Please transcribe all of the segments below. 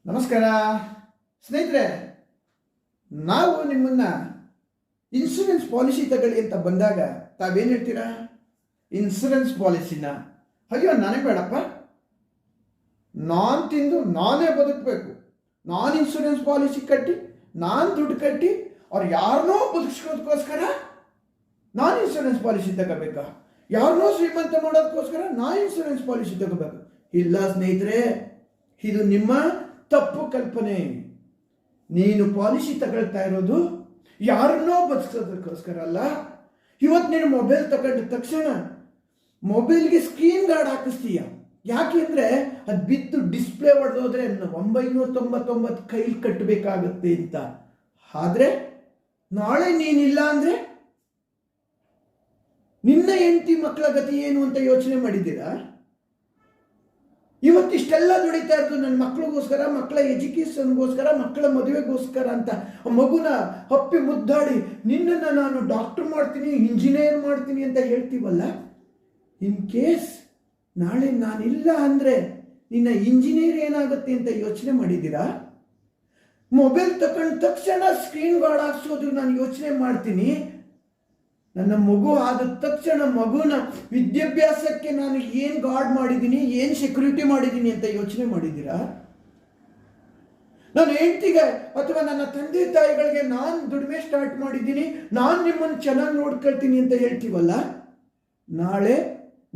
ನಮಸ್ಕಾರ ಸ್ನೇಹಿತರೆ, ನಾವು ನಿಮ್ಮನ್ನ ಇನ್ಶೂರೆನ್ಸ್ ಪಾಲಿಸಿ ತಗೊಳ್ಳಿ ಅಂತ ಬಂದಾಗ ತಾವೇನು ಹೇಳ್ತೀರಾ? ಇನ್ಶೂರೆನ್ಸ್ ಪಾಲಿಸಿನ ಅಯ್ಯೋ ನನಗೆ ಬೇಡಪ್ಪ, ನಾನು ತಿಂದು ನಾನೇ ಬದುಕಬೇಕು, ನಾನು ಇನ್ಶೂರೆನ್ಸ್ ಪಾಲಿಸಿ ಕಟ್ಟಿ ನಾನು ದುಡ್ಡು ಕಟ್ಟಿ ಅವ್ರು ಯಾರನ್ನೋ ಬದುಕಿಸ್ಕೋದಕ್ಕೋಸ್ಕರ ನಾನು ಇನ್ಶೂರೆನ್ಸ್ ಪಾಲಿಸಿ ತಗೋಬೇಕಾ? ಯಾರನ್ನೋ ಶ್ರೀಮಂತ ಮಾಡೋದಕ್ಕೋಸ್ಕರ ನಾನು ಇನ್ಶೂರೆನ್ಸ್ ಪಾಲಿಸಿ ತಗೋಬೇಕು? ಇಲ್ಲ ಸ್ನೇಹಿತರೆ, ಇದು ನಿಮ್ಮ ತಪ್ಪು ಕಲ್ಪನೆ. ನೀನು ಪಾಲಿಸಿ ತಗೊಳ್ತಾ ಇರೋದು ಯಾರನ್ನೋ ಬದುಕೋದಕ್ಕೋಸ್ಕರ ಅಲ್ಲ. ಇವತ್ತು ನೀನು ಮೊಬೈಲ್ ತಗೊಂಡ ತಕ್ಷಣ ಮೊಬೈಲ್ಗೆ ಸ್ಕ್ರೀನ್ ಗಾರ್ಡ್ ಹಾಕಿಸ್ತೀಯ. ಯಾಕೆ ಅಂದರೆ ಅದು ಬಿದ್ದು ಡಿಸ್ಪ್ಲೇ ಹೊಡೆದೋದ್ರೆ 999 ಕೈಲಿ ಕಟ್ಟಬೇಕಾಗತ್ತೆ ಅಂತ. ಆದರೆ ನಾಳೆ ನೀನಿಲ್ಲ ಅಂದರೆ ನಿನ್ನ ಹೆಂಡತಿ ಮಕ್ಕಳ ಗತಿ ಏನು ಅಂತ ಯೋಚನೆ ಮಾಡಿದ್ದೀರಾ? ಇವತ್ತಿಷ್ಟೆಲ್ಲ ದುಡಿತಾ ಇರೋದು ನನ್ನ ಮಕ್ಕಳಿಗೋಸ್ಕರ, ಮಕ್ಕಳ ಎಜುಕೇಷನ್ಗೋಸ್ಕರ, ಮಕ್ಕಳ ಮದುವೆಗೋಸ್ಕರ ಅಂತ ಮಗುನ ಹಪ್ಪಿ ಮುದ್ದಾಡಿ ನಿನ್ನನ್ನು ನಾನು ಡಾಕ್ಟರ್ ಮಾಡ್ತೀನಿ, ಇಂಜಿನಿಯರ್ ಮಾಡ್ತೀನಿ ಅಂತ ಹೇಳ್ತೀವಲ್ಲ. ಇನ್ ಕೇಸ್ ನಾಳೆ ನಾನಿಲ್ಲ ಅಂದರೆ ನಿನ್ನ ಇಂಜಿನಿಯರ್ ಏನಾಗುತ್ತೆ ಅಂತ ಯೋಚನೆ ಮಾಡಿದ್ದೀರಾ? ಮೊಬೈಲ್ ತಗೊಂಡ ತಕ್ಷಣ ಸ್ಕ್ರೀನ್ ಗಾರ್ಡ್ ಹಾಕ್ಸೋದು ನಾನು ಯೋಚನೆ ಮಾಡ್ತೀನಿ. ನನ್ನ ಮಗು ಆದ ತಕ್ಷಣ ಮಗುನ ವಿದ್ಯಾಭ್ಯಾಸಕ್ಕೆ ನಾನು ಏನು ಗಾರ್ಡ್ ಮಾಡಿದ್ದೀನಿ, ಏನು ಸೆಕ್ಯೂರಿಟಿ ಮಾಡಿದ್ದೀನಿ ಅಂತ ಯೋಚನೆ ಮಾಡಿದ್ದೀರಾ? ನನ್ನ ಹೆಂಡತಿಗೆ ಅಥವಾ ನನ್ನ ತಂದೆ ತಾಯಿಗಳಿಗೆ ನಾನು ದುಡಿಮೆ ಸ್ಟಾರ್ಟ್ ಮಾಡಿದ್ದೀನಿ, ನಾನು ನಿಮ್ಮನ್ನು ಚೆನ್ನಾಗಿ ನೋಡ್ಕೊಳ್ತೀನಿ ಅಂತ ಹೇಳ್ತೀವಲ್ಲ. ನಾಳೆ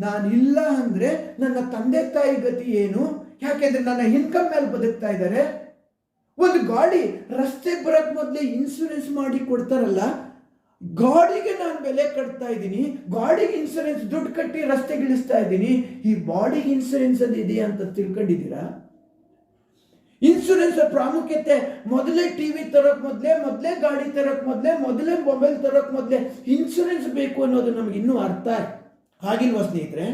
ನಾನಿಲ್ಲ ಅಂದರೆ ನನ್ನ ತಂದೆ ತಾಯಿ ಗತಿ ಏನು? ಯಾಕೆಂದ್ರೆ ನನ್ನ ಇನ್ಕಮ್ ಮೇಲೆ ಬದುಕ್ತಾ ಇದ್ದಾರೆ. ಒಂದು ಗಾಡಿ ರಸ್ತೆಗೆ ಬರೋಕ್ಕೆ ಮೊದಲೇ ಇನ್ಶೂರೆನ್ಸ್ ಮಾಡಿ ಕೊಡ್ತಾರಲ್ಲ, ಗಾಡಿಗೆ ನಾನು ಬೆಲೆ ಕಟ್ತಾ ಇದ್ದೀನಿ, ಗಾಡಿಗೆ ಇನ್ಸೂರೆನ್ಸ್ ದುಡ್ಡು ಕಟ್ಟಿ ರಸ್ತೆಗಿಳಿಸ್ತಾ ಇದ್ದೀನಿ. ಈ ಬಾಡಿಗೆ ಇನ್ಸೂರೆನ್ಸ್ ಅದು ಇದೆಯಾ ಅಂತ ತಿಳ್ಕೊಂಡಿದ್ದೀರಾ? ಇನ್ಸೂರೆನ್ಸ್ ಪ್ರಾಮುಖ್ಯತೆ ಮೊದಲೇ ಟಿವಿ ತರೋಕ್ ಮೊದಲೇ ಗಾಡಿ ತರೋಕ್ ಮೊದಲೇ ಮೊಬೈಲ್ ತರೋಕ್ ಮೊದಲೇ ಇನ್ಸೂರೆನ್ಸ್ ಬೇಕು ಅನ್ನೋದು ನಮ್ಗೆ ಇನ್ನೂ ಅರ್ಥ ಆಗಿಲ್ವಾ ಸ್ನೇಹಿತರೆ?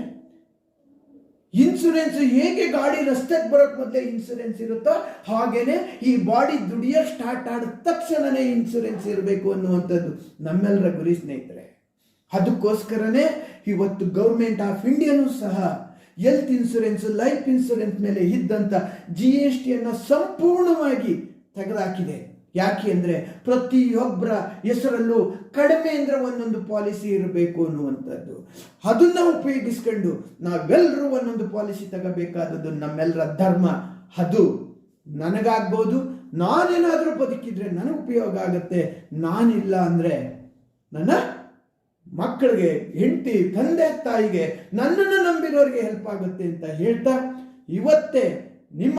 ಇನ್ಸೂರೆನ್ಸ್ ಹೇಗೆ ಗಾಡಿ ರಸ್ತೆಗೆ ಬರೋಕ್ ಮೊದಲೇ ಇನ್ಸೂರೆನ್ಸ್ ಇರುತ್ತೋ ಹಾಗೇನೆ ಈ ಬಾಡಿ ದುಡಿಯೋ ಸ್ಟಾರ್ಟ್ ಆದ ತಕ್ಷಣನೇ ಇನ್ಸೂರೆನ್ಸ್ ಇರಬೇಕು ಅನ್ನುವಂಥದ್ದು ನಮ್ಮೆಲ್ಲರ ಗುರಿ ಸ್ನೇಹಿತರೆ. ಅದಕ್ಕೋಸ್ಕರನೇ ಇವತ್ತು ಗೌರ್ಮೆಂಟ್ ಆಫ್ ಇಂಡಿಯಾನೂ ಸಹ ಹೆಲ್ತ್ ಇನ್ಸೂರೆನ್ಸ್, ಲೈಫ್ ಇನ್ಸೂರೆನ್ಸ್ ಮೇಲೆ ಇದ್ದಂಥ GST ಸಂಪೂರ್ಣವಾಗಿ ತೆಗೆದುಹಾಕಿದೆ. ಯಾಕೆ ಅಂದರೆ ಪ್ರತಿಯೊಬ್ಬರ ಹೆಸರಲ್ಲೂ ಕಡಿಮೆ ಅಂದರೆ ಒಂದೊಂದು ಪಾಲಿಸಿ ಇರಬೇಕು ಅನ್ನುವಂಥದ್ದು. ಅದನ್ನ ಉಪಯೋಗಿಸ್ಕೊಂಡು ನಾವೆಲ್ಲರೂ ಒಂದೊಂದು ಪಾಲಿಸಿ ತಗೋಬೇಕಾದದ್ದು ನಮ್ಮೆಲ್ಲರ ಧರ್ಮ. ಅದು ನನಗಾಗ್ಬೋದು, ನಾನೇನಾದರೂ ಬದುಕಿದ್ರೆ ನನಗೆ ಉಪಯೋಗ ಆಗುತ್ತೆ, ನಾನಿಲ್ಲ ಅಂದರೆ ನನ್ನ ಮಕ್ಕಳಿಗೆ, ಹೆಂಡತಿ, ತಂದೆ ತಾಯಿಗೆ, ನನ್ನನ್ನು ನಂಬಿರೋರಿಗೆ ಹೆಲ್ಪ್ ಆಗುತ್ತೆ ಅಂತ ಹೇಳ್ತಾ ಇವತ್ತೇ ನಿಮ್ಮ